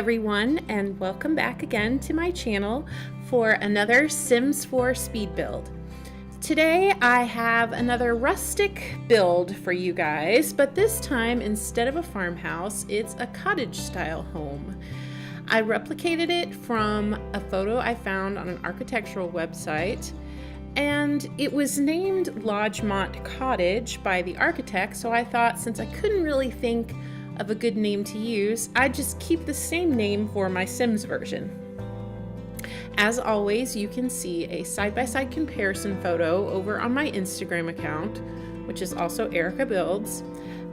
everyone, and welcome back again to my channel for another Sims 4 speed build. Today I have another rustic build for you guys, but this time instead of a farmhouse, it's a cottage style home. I replicated it from a photo I found on an architectural website, and it was named Lodgemont Cottage by the architect, so I thought since I couldn't really think of a good name to use, I'd just keep the same name for my Sims version. As always, you can see a side-by-side comparison photo over on my Instagram account, which is also ErikaBuilds,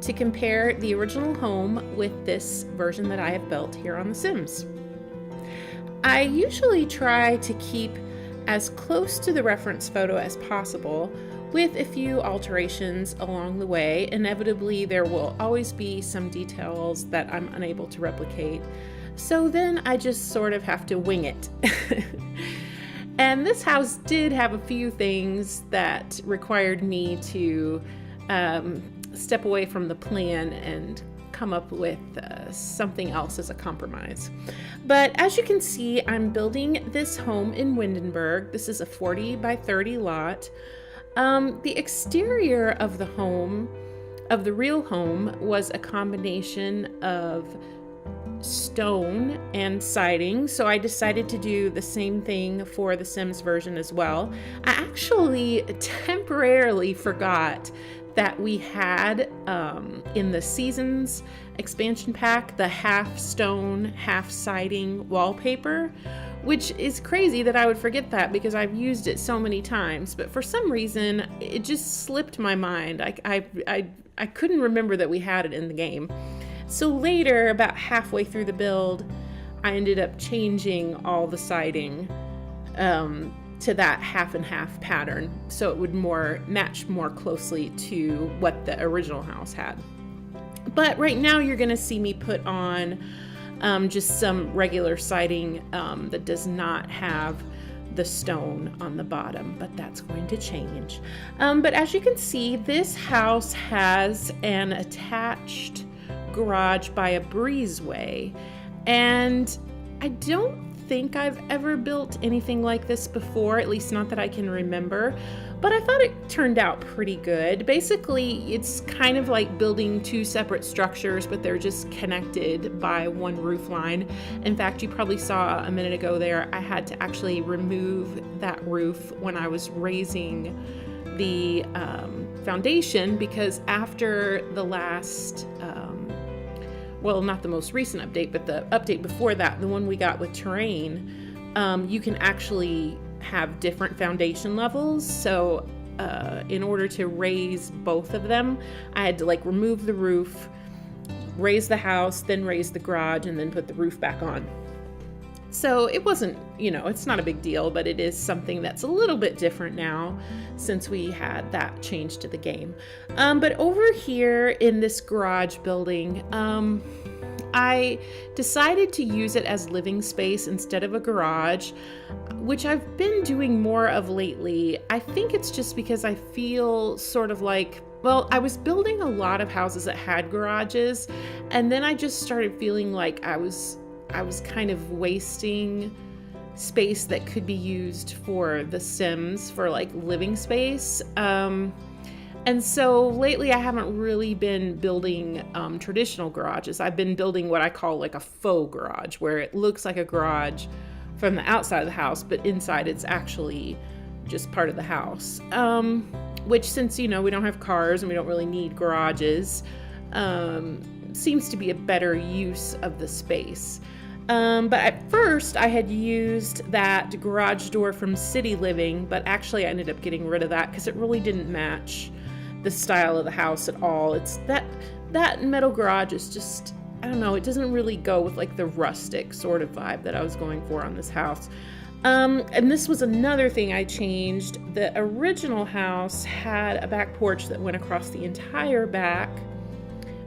to compare the original home with this version that I have built here on The Sims. I usually try to keep as close to the reference photo as possible, with a few alterations along the way. Inevitably, there will always be some details that I'm unable to replicate, so then I just sort of have to wing it. And this house did have a few things that required me to step away from the plan and come up with something else as a compromise. But as you can see, I'm building this home in Windenburg. This is a 40 by 30 lot. The exterior of the home, of the real home, was a combination of stone and siding, so I decided to do the same thing for the Sims version as well. I actually temporarily forgot that we had in the Seasons expansion pack the half stone, half siding wallpaper, which is crazy that I would forget that because I've used it so many times, but for some reason it just slipped my mind. I couldn't remember that we had it in the game. So later, about halfway through the build, I ended up changing all the siding to that half and half pattern so it would match more closely to what the original house had. But right now you're gonna see me put on just some regular siding that does not have the stone on the bottom, but that's going to change. But as you can see, this house has an attached garage by a breezeway, and I don't think I've ever built anything like this before, at least not that I can remember, but I thought it turned out pretty good. Basically, it's kind of like building two separate structures, but they're just connected by one roof line. In fact, you probably saw a minute ago there, I had to actually remove that roof when I was raising the foundation, because after the last well, not the most recent update, but the update before that, the one we got with terrain, you can actually have different foundation levels. So in order to raise both of them, I had to like remove the roof, raise the house, then raise the garage, and then put the roof back on. So it wasn't, it's not a big deal, but it is something that's a little bit different now since we had that change to the game. But over here in this garage building, I decided to use it as living space instead of a garage, which I've been doing more of lately. I think it's just because I feel sort of like, well, I was building a lot of houses that had garages, and then I just started feeling like I was kind of wasting space that could be used for the Sims for like living space. And so lately I haven't really been building traditional garages. I've been building what I call like a faux garage, where it looks like a garage from the outside of the house, but inside it's actually just part of the house. Which, since, we don't have cars and we don't really need garages, seems to be a better use of the space. But at first I had used that garage door from City Living, but actually I ended up getting rid of that because it really didn't match the style of the house at all. It's that metal garage is just, I don't know, it doesn't really go with like the rustic sort of vibe that I was going for on this house. And this was another thing I changed. The original house had a back porch that went across the entire back,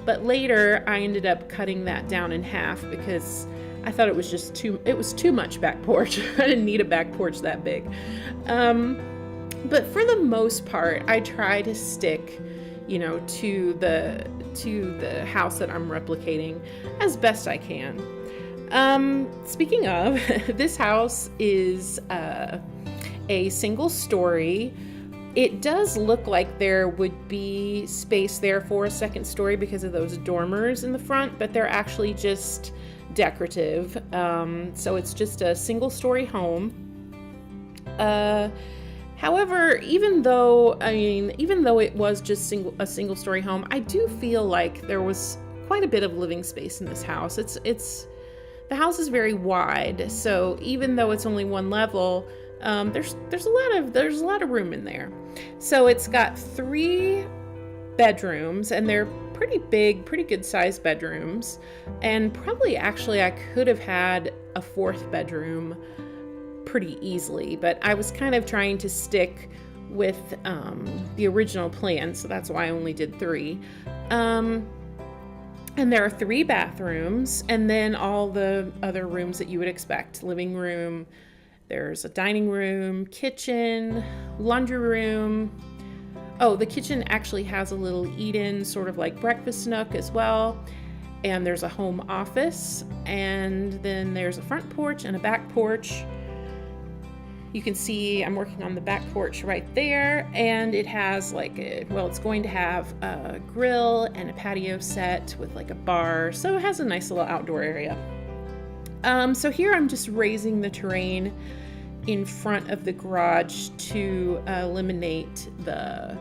but later I ended up cutting that down in half because I thought it was just too much back porch. I didn't need a back porch that big. But for the most part, I try to stick, to the house that I'm replicating as best I can. Speaking of, this house is a single story. It does look like there would be space there for a second story because of those dormers in the front, but they're actually just decorative. So it's just a single story home. However, even though it was just a single story home, I do feel like there was quite a bit of living space in this house. The house is very wide, so even though it's only one level, there's a lot of room in there. So it's got 3 bedrooms, and they're pretty big, pretty good sized bedrooms. And probably actually I could have had a 4th bedroom pretty easily, but I was kind of trying to stick with the original plan, so that's why I only did 3. And there are 3 bathrooms, and then all the other rooms that you would expect. Living room, there's a dining room, kitchen, laundry room. Oh, the kitchen actually has a little eat-in, sort of like breakfast nook as well. And there's a home office, and then there's a front porch and a back porch. You can see I'm working on the back porch right there, and it has it's going to have a grill and a patio set with like a bar, so it has a nice little outdoor area. So here I'm just raising the terrain in front of the garage to eliminate the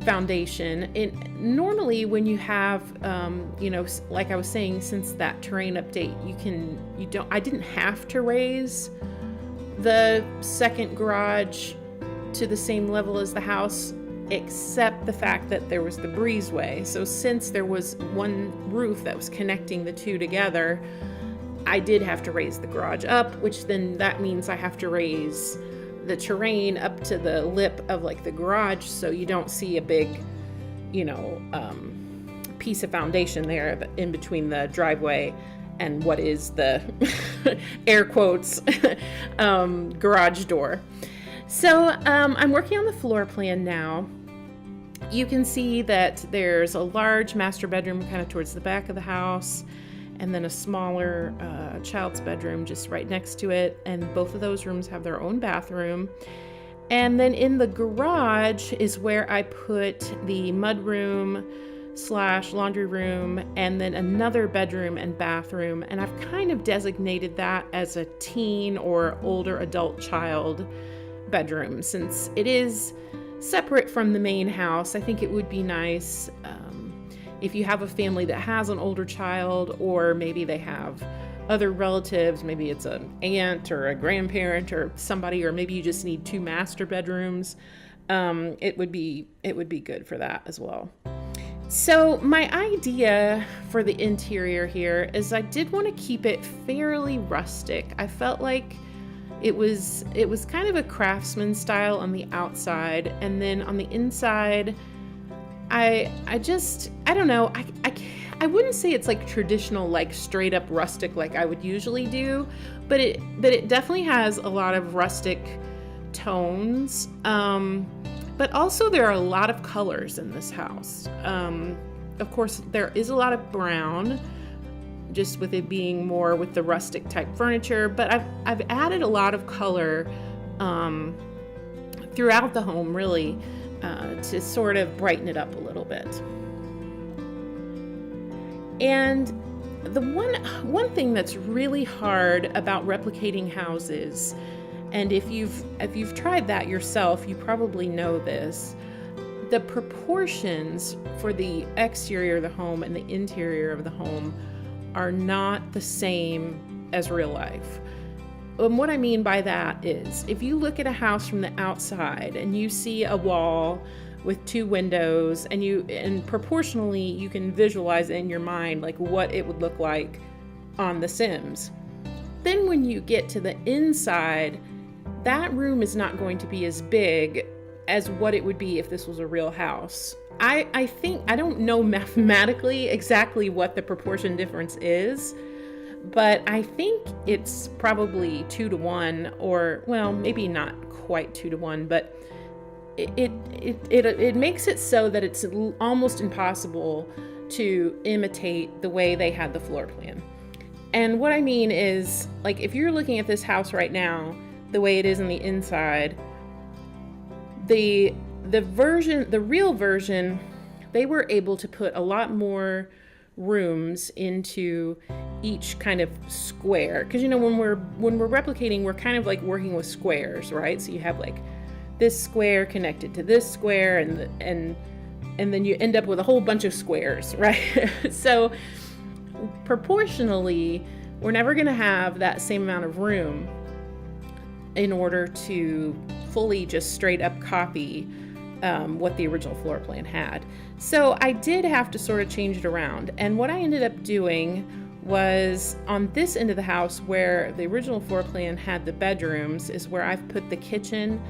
foundation. Normally when you have, like I was saying, since that terrain update, I didn't have to raise the second garage to the same level as the house, except the fact that there was the breezeway. So since there was one roof that was connecting the 2 together, I did have to raise the garage up, which then that means I have to raise the terrain up to the lip of like the garage, so you don't see a big, piece of foundation there in between the driveway and what is the air quotes garage door. So I'm working on the floor plan now. You can see that there's a large master bedroom kind of towards the back of the house, and then a smaller child's bedroom just right next to it, and both of those rooms have their own bathroom. And then in the garage is where I put the mudroom / laundry room, and then another bedroom and bathroom, and I've kind of designated that as a teen or older adult child bedroom. Since it is separate from the main house, I think it would be nice if you have a family that has an older child, or maybe they have other relatives, maybe it's an aunt or a grandparent or somebody, or maybe you just need 2 master bedrooms. It would be good for that as well. So my idea for the interior here is I did want to keep it fairly rustic. I felt like it was kind of a craftsman style on the outside, and then on the inside, I don't know. I wouldn't say it's like traditional, like straight up rustic like I would usually do, but it definitely has a lot of rustic tones. But also there are a lot of colors in this house. Of course, there is a lot of brown, just with it being more with the rustic type furniture, but I've added a lot of color throughout the home, really, to sort of brighten it up a little bit. And the one thing that's really hard about replicating houses, and if you've tried that yourself, you probably know this, the proportions for the exterior of the home and the interior of the home are not the same as real life. And what I mean by that is, if you look at a house from the outside and you see a wall with 2 windows, and proportionally you can visualize in your mind like what it would look like on The Sims. Then when you get to the inside, that room is not going to be as big as what it would be if this was a real house. I think, I don't know mathematically exactly what the proportion difference is, but I think it's probably 2 to 1, or, well, maybe not quite 2 to 1, but it makes it so that it's almost impossible to imitate the way they had the floor plan. And what I mean is, like, if you're looking at this house right now, the way it is on the inside, the real version, they were able to put a lot more rooms into each kind of square, because you know, when we're replicating, we're kind of like working with squares, right? So you have like this square connected to this square, and then you end up with a whole bunch of squares, right? So proportionally, we're never going to have that same amount of room in order to fully just straight up copy what the original floor plan had. So I did have to sort of change it around. And what I ended up doing was, on this end of the house where the original floor plan had the bedrooms, is where I've put the kitchen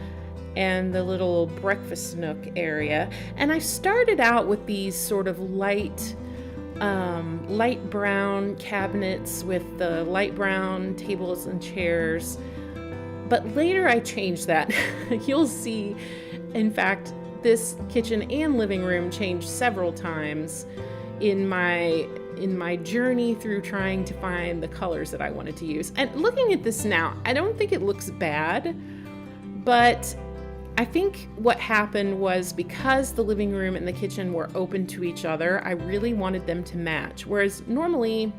and the little breakfast nook area. And I started out with these sort of light brown cabinets with the light brown tables and chairs. But later I changed that. You'll see, in fact, this kitchen and living room changed several times in my journey through trying to find the colors that I wanted to use. And looking at this now, I don't think it looks bad, but I think what happened was, because the living room and the kitchen were open to each other, I really wanted them to match. Whereas normally,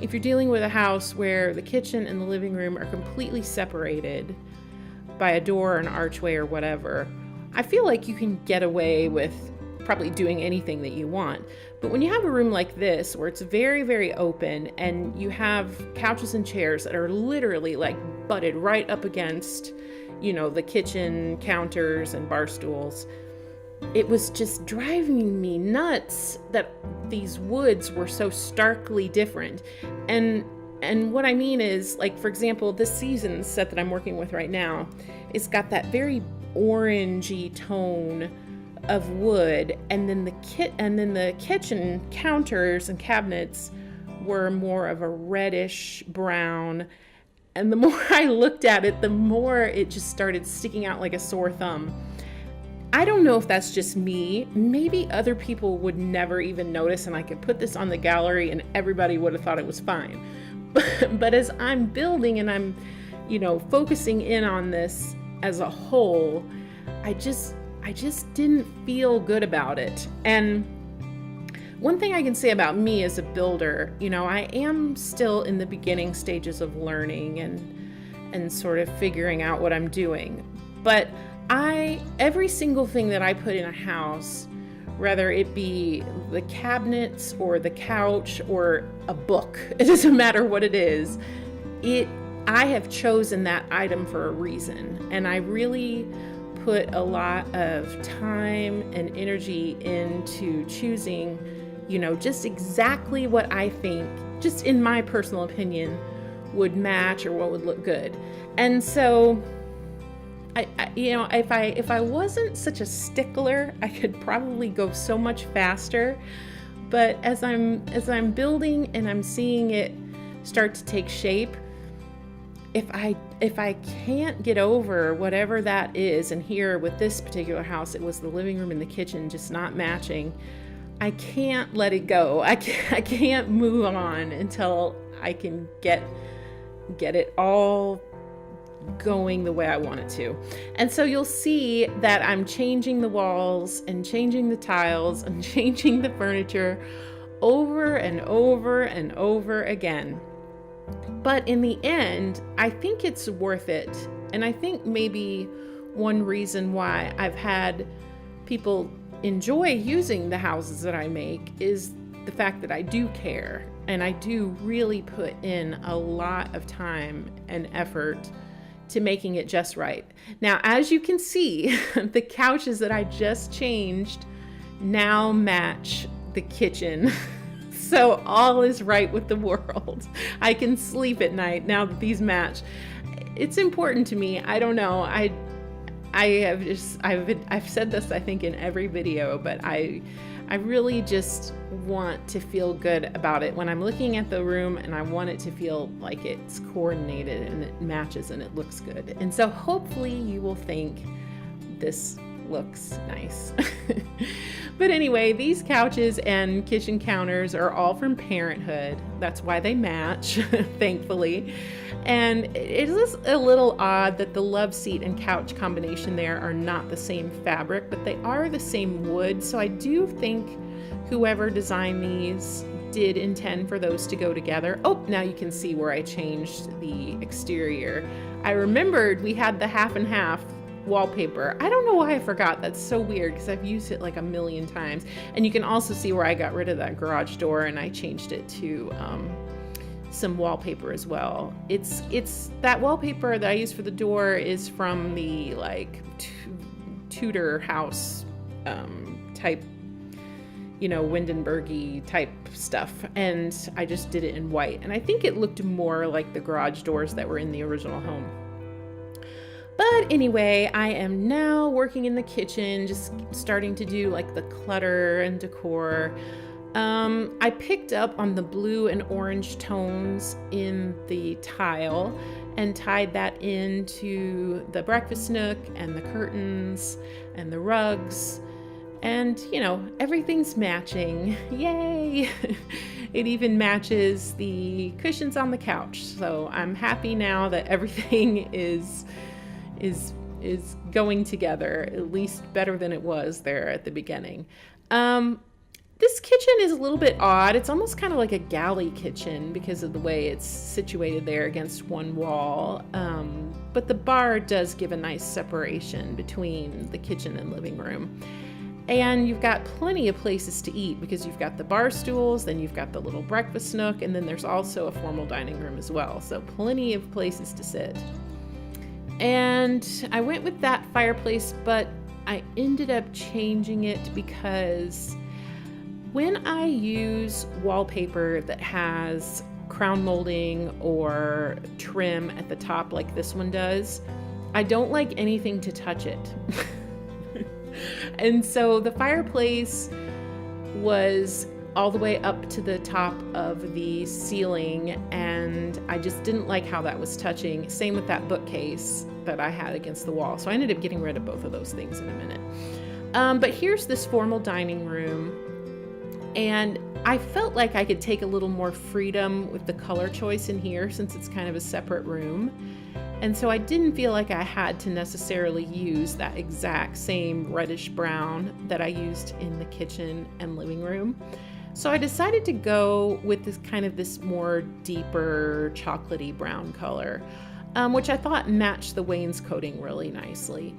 if you're dealing with a house where the kitchen and the living room are completely separated by a door or an archway or whatever, I feel like you can get away with probably doing anything that you want. But when you have a room like this, where it's very, very open, and you have couches and chairs that are literally like butted right up against, you know, the kitchen counters and bar stools, it was just driving me nuts that these woods were so starkly different. And what I mean is, like, for example, this season's set that I'm working with right now, it's got that very orangey tone of wood, and then the kitchen counters and cabinets were more of a reddish brown. And the more I looked at it, the more it just started sticking out like a sore thumb. I don't know if that's just me. Maybe other people would never even notice, and I could put this on the gallery and everybody would have thought it was fine. But as I'm building and I'm, you know, focusing in on this as a whole, I just didn't feel good about it. And one thing I can say about me as a builder, you know, I am still in the beginning stages of learning and sort of figuring out what I'm doing. But every single thing that I put in a house, whether it be the cabinets or the couch or a book, it doesn't matter what it is, I have chosen that item for a reason. And I really put a lot of time and energy into choosing, you know, just exactly what I think, just in my personal opinion, would match or what would look good. And so I you know, if I wasn't such a stickler, I could probably go so much faster. But as I'm building and I'm seeing it start to take shape, if I can't get over whatever that is, and here with this particular house, it was the living room and the kitchen just not matching, I can't let it go. I can't move on until I can get it all going the way I want it to. And so you'll see that I'm changing the walls and changing the tiles and changing the furniture over and over and over again. But in the end, I think it's worth it. And I think maybe one reason why I've had people enjoy using the houses that I make is the fact that I do care, and I do really put in a lot of time and effort to making it just right. Now, as you can see, the couches that I just changed now match the kitchen. So all is right with the world. I can sleep at night now that these match. It's important to me. I don't know. I've said this, I think, in every video, but I really just want to feel good about it when I'm looking at the room, and I want it to feel like it's coordinated and it matches and it looks good. And so hopefully you will think this looks nice. But anyway, these couches and kitchen counters are all from Parenthood. That's why they match, thankfully. And it is a little odd that the love seat and couch combination there are not the same fabric, but they are the same wood. So I do think whoever designed these did intend for those to go together. Oh, now you can see where I changed the exterior. I remembered we had the half and half wallpaper. I don't know why I forgot. That's so weird because I've used it like a million times. And you can also see where I got rid of that garage door and I changed it to some wallpaper as well. It's that wallpaper that I use for the door is from the like Tudor house type, you know, Windenburg-y type stuff, and I just did it in white, and I think it looked more like the garage doors that were in the original home. But anyway, I am now working in the kitchen, just starting to do like the clutter and decor. I picked up on the blue and orange tones in the tile and tied that into the breakfast nook and the curtains and the rugs. And, you know, everything's matching. Yay! It even matches the cushions on the couch. So I'm happy now that everything is going together, at least better than it was there at the beginning. This kitchen is a little bit odd. It's almost kind of like a galley kitchen because of the way it's situated there against one wall. But the bar does give a nice separation between the kitchen and living room. And you've got plenty of places to eat because you've got the bar stools, then you've got the little breakfast nook, and then there's also a formal dining room as well. So plenty of places to sit. And I went with that fireplace, but I ended up changing it because when I use wallpaper that has crown molding or trim at the top like this one does, I don't like anything to touch it. And so the fireplace was all the way up to the top of the ceiling, and I just didn't like how that was touching. Same with that bookcase that I had against the wall. So I ended up getting rid of both of those things in a minute. But here's this formal dining room, and I felt like I could take a little more freedom with the color choice in here since it's kind of a separate room. And so I didn't feel like I had to necessarily use that exact same reddish brown that I used in the kitchen and living room. So I decided to go with this more deeper chocolatey brown color, which I thought matched the wainscoting really nicely.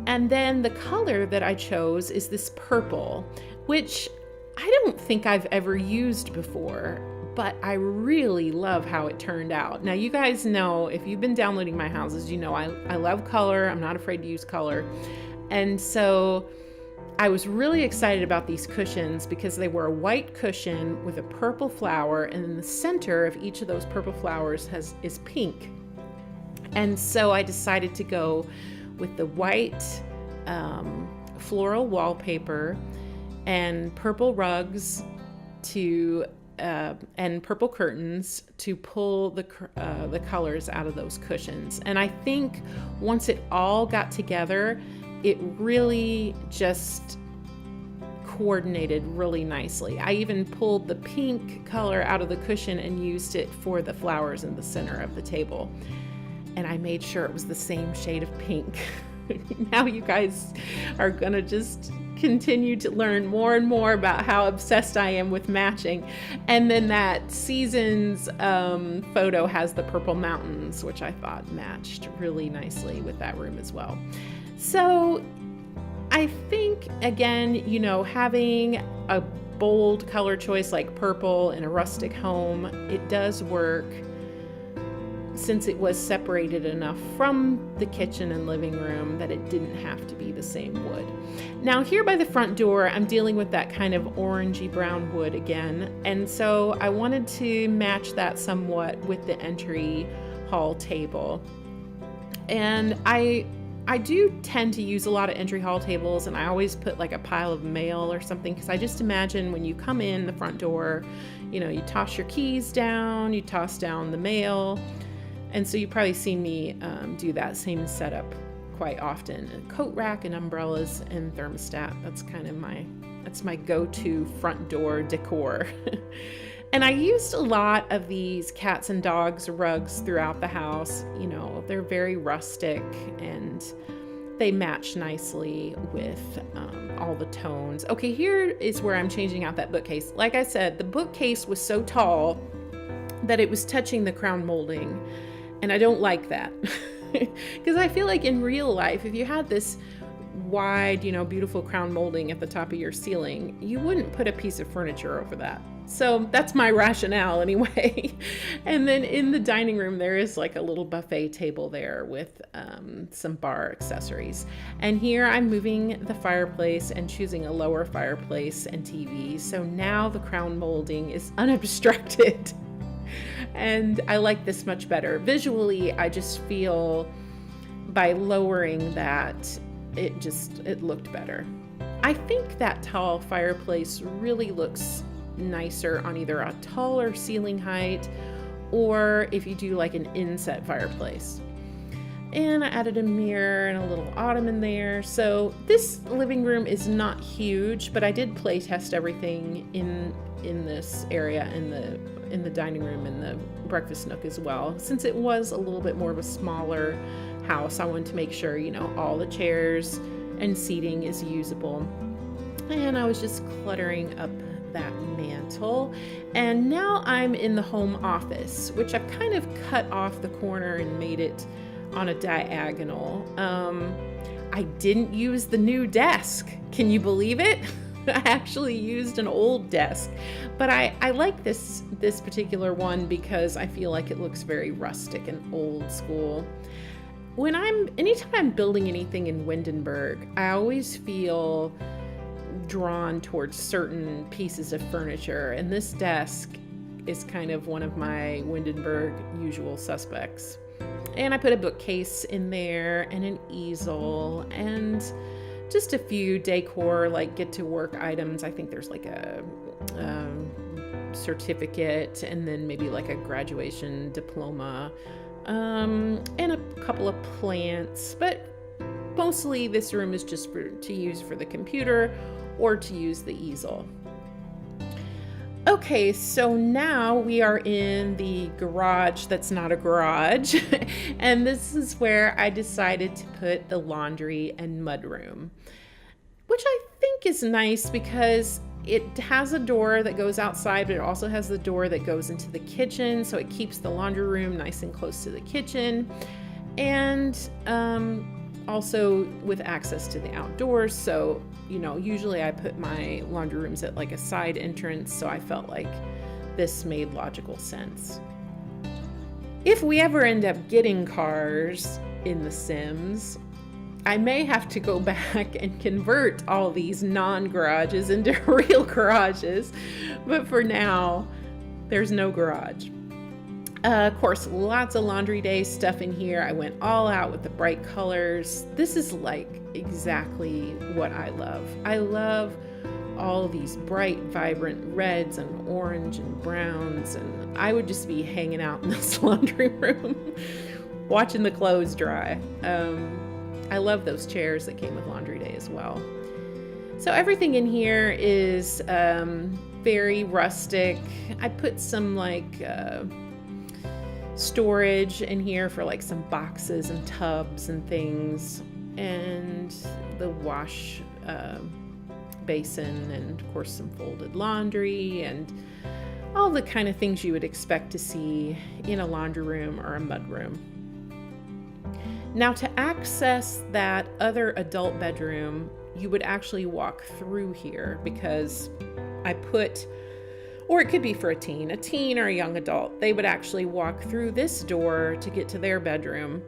And then the color that I chose is this purple, which I don't think I've ever used before, but I really love how it turned out. Now, you guys know, if you've been downloading my houses, you know I love color. I'm not afraid to use color. And so I was really excited about these cushions because they were a white cushion with a purple flower, and in the center of each of those purple flowers is pink. And so I decided to go with the white floral wallpaper and purple rugs and purple curtains to pull the colors out of those cushions. And I think once it all got together, it really just coordinated really nicely. I even pulled the pink color out of the cushion and used it for the flowers in the center of the table. And I made sure it was the same shade of pink. Now you guys are gonna just continue to learn more and more about how obsessed I am with matching. And then that season's photo has the purple mountains, which I thought matched really nicely with that room as well. So I think, again, you know, having a bold color choice like purple in a rustic home, it does work since it was separated enough from the kitchen and living room that it didn't have to be the same wood. Now here by the front door, I'm dealing with that kind of orangey brown wood again, and so I wanted to match that somewhat with the entry hall table. And I do tend to use a lot of entry hall tables, and I always put like a pile of mail or something, because I just imagine when you come in the front door, you know, you toss your keys down, you toss down the mail. And so you've probably seen me do that same setup quite often. A coat rack and umbrellas and thermostat. That's kind of my That's my go-to front door decor. And I used a lot of these cats and dogs rugs throughout the house. You know, they're very rustic and they match nicely with all the tones. Okay, here is where I'm changing out that bookcase. Like I said, the bookcase was so tall that it was touching the crown molding, and I don't like that. Because I feel like in real life, if you had this wide, you know, beautiful crown molding at the top of your ceiling, you wouldn't put a piece of furniture over that. So that's my rationale anyway. And then in the dining room, there is like a little buffet table there with some bar accessories. And here I'm moving the fireplace and choosing a lower fireplace and TV. So now the crown molding is unobstructed. And I like this much better. Visually, I just feel by lowering that, it looked better. I think that tall fireplace really looks nicer on either a taller ceiling height or if you do like an inset fireplace. And I added a mirror and a little ottoman there. So this living room is not huge, but I did play test everything in this area, in the dining room and the breakfast nook as well. Since it was a little bit more of a smaller house, I wanted to make sure, you know, all the chairs and seating is usable. And I was just cluttering up that mantle. And now I'm in the home office, which I've kind of cut off the corner and made it on a diagonal. I didn't use the new desk. Can you believe it? I actually used an old desk, but I like this particular one because I feel like it looks very rustic and old school. Anytime I'm building anything in Windenburg, I always feel drawn towards certain pieces of furniture, and this desk is kind of one of my Windenburg usual suspects. And I put a bookcase in there and an easel and just a few decor, like get to work items. I think there's like a certificate and then maybe like a graduation diploma, and a couple of plants, but mostly this room is just to use for the computer or to use the easel. Okay, so now we are in the garage that's not a garage, and this is where I decided to put the laundry and mudroom, which I think is nice because it has a door that goes outside, but it also has the door that goes into the kitchen, so it keeps the laundry room nice and close to the kitchen, and also with access to the outdoors. So, you know, usually I put my laundry rooms at like a side entrance, so I felt like this made logical sense. If we ever end up getting cars in The Sims, I may have to go back and convert all these non-garages into real garages, but for now, there's no garage. Of course, lots of laundry day stuff in here. I went all out with the bright colors. This is like exactly what I love. I love all these bright, vibrant reds and orange and browns, and I would just be hanging out in this laundry room watching the clothes dry. I love those chairs that came with laundry day as well. So everything in here is very rustic. I put some like storage in here for like some boxes and tubs and things, and the wash basin, and of course some folded laundry and all the kind of things you would expect to see in a laundry room or a mud room. Now, to access that other adult bedroom, you would actually walk through here, because I put, or it could be for a teen or a young adult, they would actually walk through this door to get to their bedroom,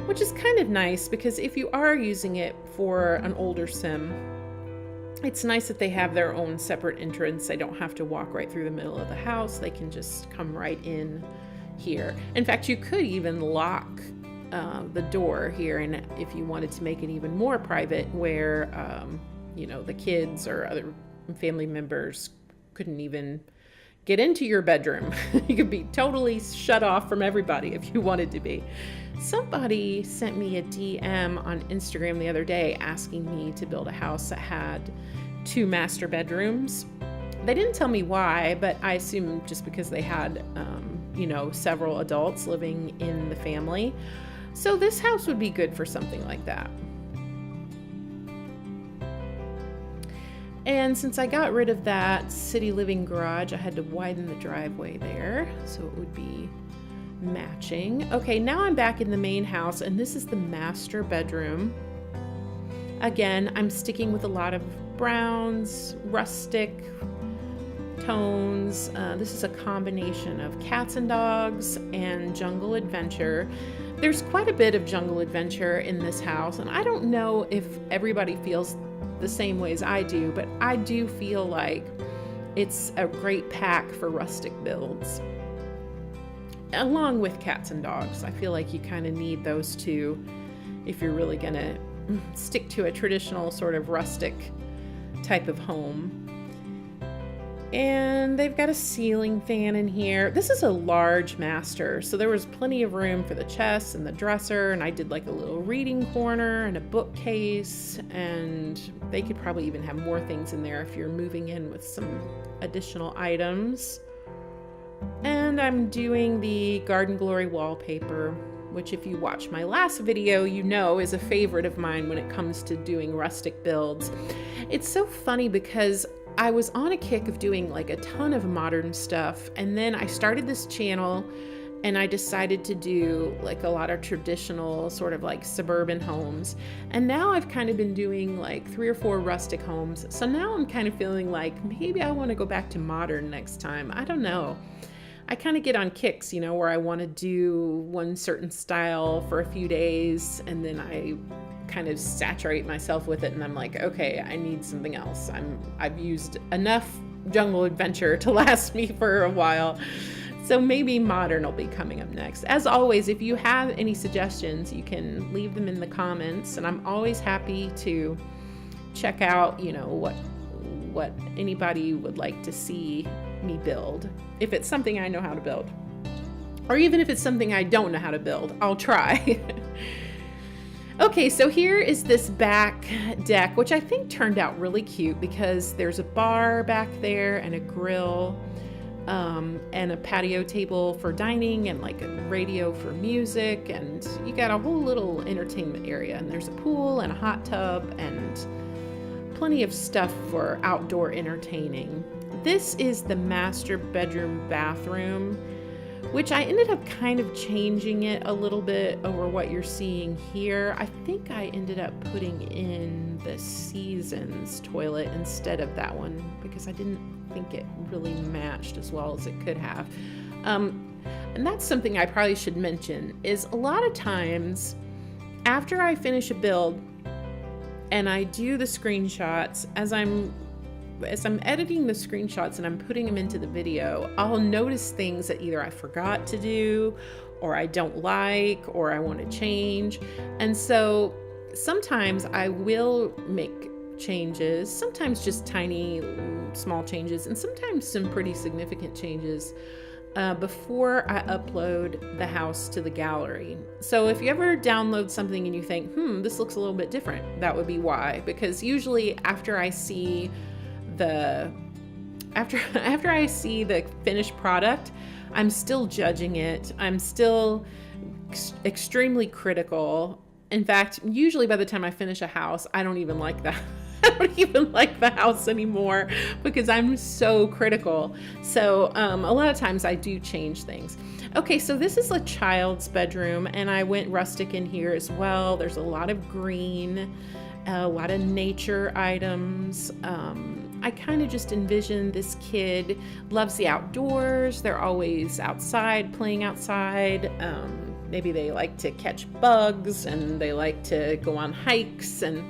which is kind of nice because if you are using it for an older sim, it's nice that they have their own separate entrance. They don't have to walk right through the middle of the house. They can just come right in here. In fact, you could even lock the door here, and if you wanted to make it even more private, where you know, the kids or other family members couldn't even get into your bedroom. You could be totally shut off from everybody if you wanted to be. Somebody sent me a DM on Instagram the other day asking me to build a house that had 2 master bedrooms. They didn't tell me why, but I assume just because they had, you know, several adults living in the family. So this house would be good for something like that. And since I got rid of that city living garage, I had to widen the driveway there so it would be matching. Okay, now I'm back in the main house, and this is the master bedroom. Again, I'm sticking with a lot of browns, rustic tones. This is a combination of cats and dogs and jungle adventure. There's quite a bit of jungle adventure in this house, and I don't know if everybody feels the same way as I do, but I do feel like it's a great pack for rustic builds. Along with cats and dogs, I feel like you kind of need those two if you're really gonna stick to a traditional sort of rustic type of home. And they've got a ceiling fan in here. This is a large master, so there was plenty of room for the chest and the dresser, and I did like a little reading corner and a bookcase, and they could probably even have more things in there if you're moving in with some additional items. And I'm doing the Garden Glory wallpaper, which if you watch my last video, you know is a favorite of mine when it comes to doing rustic builds. It's so funny because I was on a kick of doing like a ton of modern stuff, and then I started this channel and I decided to do like a lot of traditional sort of like suburban homes. And now I've kind of been doing like 3 or 4 rustic homes. So now I'm kind of feeling like maybe I want to go back to modern next time. I don't know. I kind of get on kicks, you know, where I want to do one certain style for a few days, and then I kind of saturate myself with it, and I'm like, okay, I need something else. I've used enough jungle adventure to last me for a while. So maybe modern will be coming up next. As always, if you have any suggestions, you can leave them in the comments, and I'm always happy to check out, you know, what anybody would like to see me build. If it's something I know how to build, or even if it's something I don't know how to build, I'll try. Okay, so here is this back deck, which I think turned out really cute because there's a bar back there and a grill, and a patio table for dining, and like a radio for music, and you got a whole little entertainment area, and there's a pool and a hot tub and plenty of stuff for outdoor entertaining. This is the master bedroom bathroom, which I ended up kind of changing it a little bit over what you're seeing here. I think I ended up putting in the Seasons toilet instead of that one because I didn't think it really matched as well as it could have. And that's something I probably should mention, is a lot of times after I finish a build and I do the screenshots, as I'm editing the screenshots and I'm putting them into the video, I'll notice things that either I forgot to do, or I don't like, or I want to change. And so sometimes I will make changes, sometimes just tiny, small changes, and sometimes some pretty significant changes before I upload the house to the gallery. So if you ever download something and you think, this looks a little bit different, that would be why. Because usually after I see the finished product, I'm still judging it. I'm still extremely critical. In fact, usually by the time I finish a house, I don't even like that. I don't even like the house anymore because I'm so critical. So a lot of times I do change things. Okay, so this is a child's bedroom, and I went rustic in here as well. There's a lot of green, a lot of nature items. I kind of just envision this kid loves the outdoors. They're always outside, playing outside. Maybe they like to catch bugs, and they like to go on hikes, and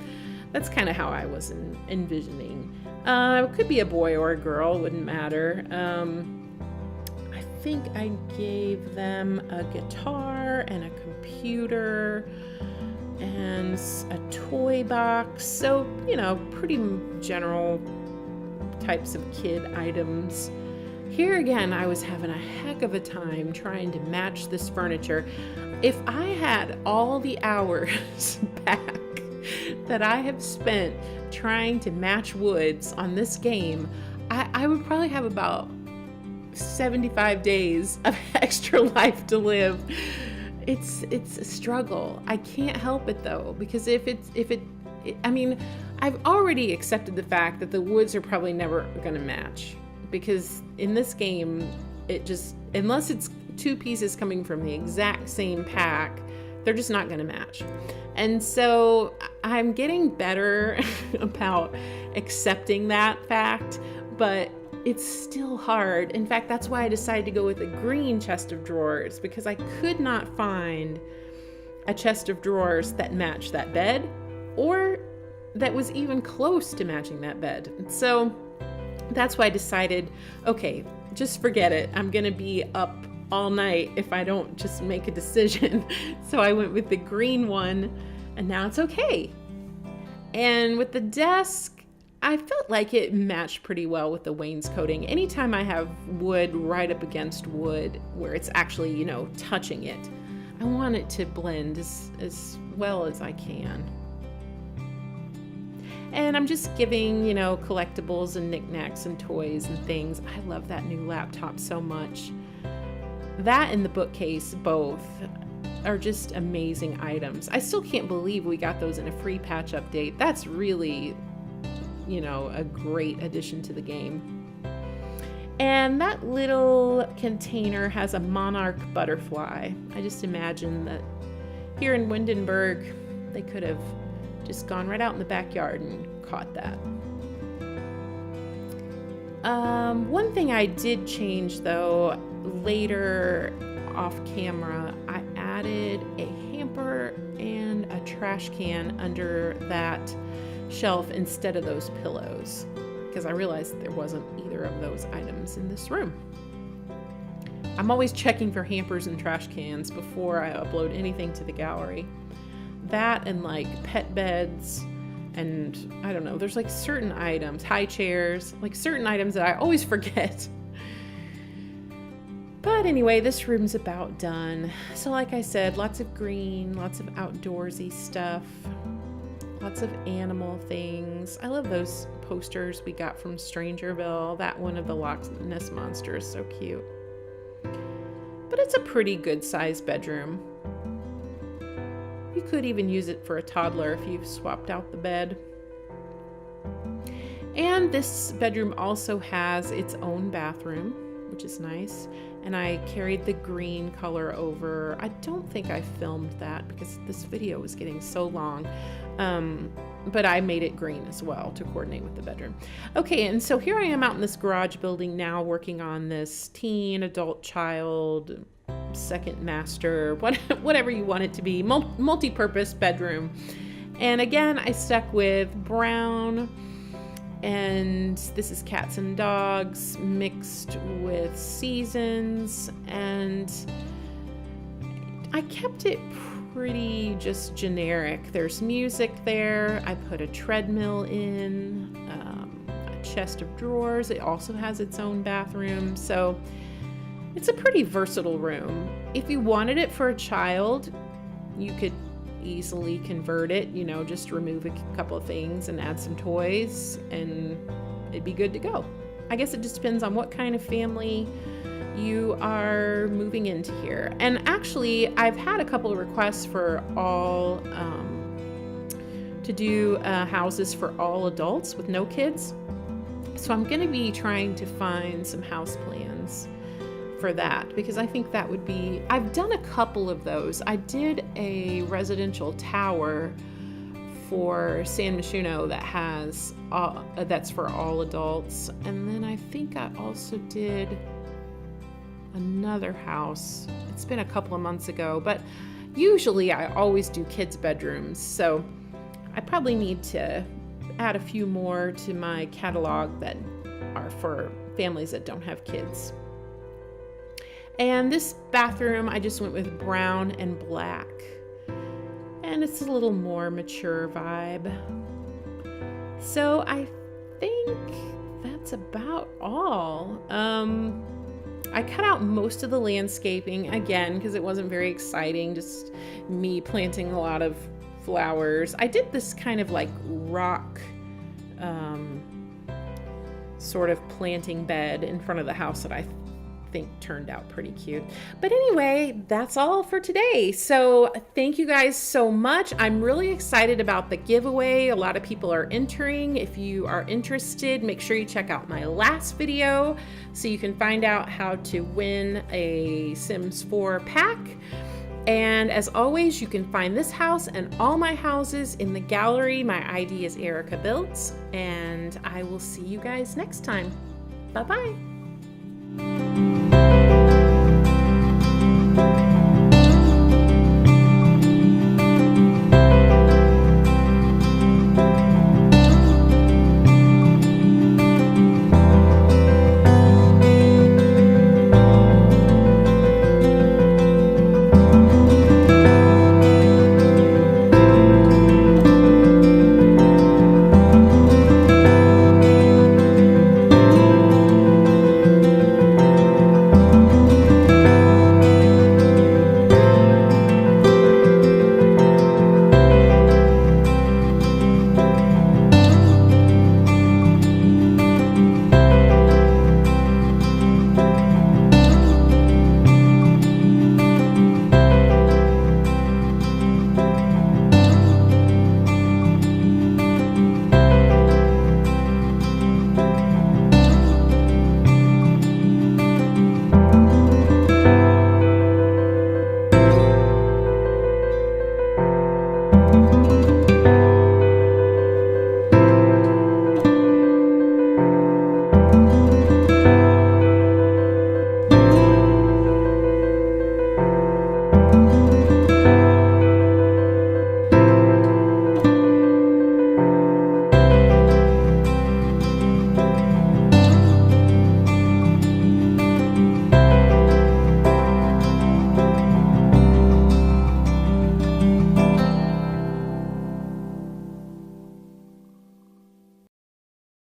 that's kind of how I was envisioning. It could be a boy or a girl, wouldn't matter. I think I gave them a guitar and a computer and a toy box. So, you know, pretty general types of kid items. Here again, I was having a heck of a time trying to match this furniture. If I had all the hours back that I have spent trying to match woods on this game, I would probably have about 75 days of extra life to live. It's a struggle. I can't help it though, because I mean, I've already accepted the fact that the woods are probably never going to match, because in this game, unless it's two pieces coming from the exact same pack, they're just not going to match. And so I'm getting better about accepting that fact, but it's still hard. In fact, that's why I decided to go with a green chest of drawers, because I could not find a chest of drawers that matched that bed, or that was even close to matching that bed. So that's why I decided, okay, just forget it. I'm going to be up all night if I don't just make a decision. So I went with the green one, and now it's okay. And with the desk, I felt like it matched pretty well with the wainscoting. Anytime I have wood right up against wood where it's actually, you know, touching it, I want it to blend as well as I can. And I'm just giving, you know, collectibles and knickknacks and toys and things. I love that new laptop so much. That and the bookcase both are just amazing items. I still can't believe we got those in a free patch update. That's really, you know, a great addition to the game. And that little container has a monarch butterfly. I just imagine that here in Windenburg, they could have just gone right out in the backyard and caught that. One thing I did change though, later off camera, I added a hamper and a trash can under that shelf instead of those pillows, because I realized there wasn't either of those items in this room. I'm always checking for hampers and trash cans before I upload anything to the gallery. That and like pet beds, and I don't know, there's like certain items, high chairs, like certain items that I always forget. But anyway, this room's about done. So like I said, lots of green, lots of outdoorsy stuff, lots of animal things. I love those posters we got from Strangerville. That one of the Loch Ness Monster is so cute. But it's a pretty good sized bedroom. You could even use it for a toddler if you swapped out the bed. And this bedroom also has its own bathroom, which is nice. And I carried the green color over. I don't think I filmed that because this video was getting so long. But I made it green as well to coordinate with the bedroom. Okay, and so here I am out in this garage building now, working on this teen, adult, child, second master, whatever you want it to be, multi-purpose bedroom. And again, I stuck with brown, and this is cats and dogs mixed with seasons, and I kept it pretty just generic. There's music there. I put a treadmill in, a chest of drawers. It also has its own bathroom, so it's a pretty versatile room. If you wanted it for a child, you could easily convert it, you know, just remove a couple of things and add some toys and it'd be good to go. I guess it just depends on what kind of family you are moving into here. And actually, I've had a couple of requests for all, to do houses for all adults with no kids. So I'm gonna be trying to find some house plans for that, because I think that would be, I've done a couple of those. I did a residential tower for San Myshuno that has, that's for all adults. And then I think I also did another house. It's been a couple of months ago, but usually I always do kids' bedrooms. So I probably need to add a few more to my catalog that are for families that don't have kids. And this bathroom, I just went with brown and black. And it's a little more mature vibe. So I think that's about all. I cut out most of the landscaping, again, because it wasn't very exciting, just me planting a lot of flowers. I did this kind of like rock sort of planting bed in front of the house that I think turned out pretty cute. But anyway, that's all for today. So thank you guys so much. I'm really excited about the giveaway. A lot of people are entering. If you are interested, make sure you check out my last video so you can find out how to win a Sims 4 pack. And as always, you can find this house and all my houses in the gallery. My ID is ErikaBuilds, and I will see you guys next time. Bye-bye.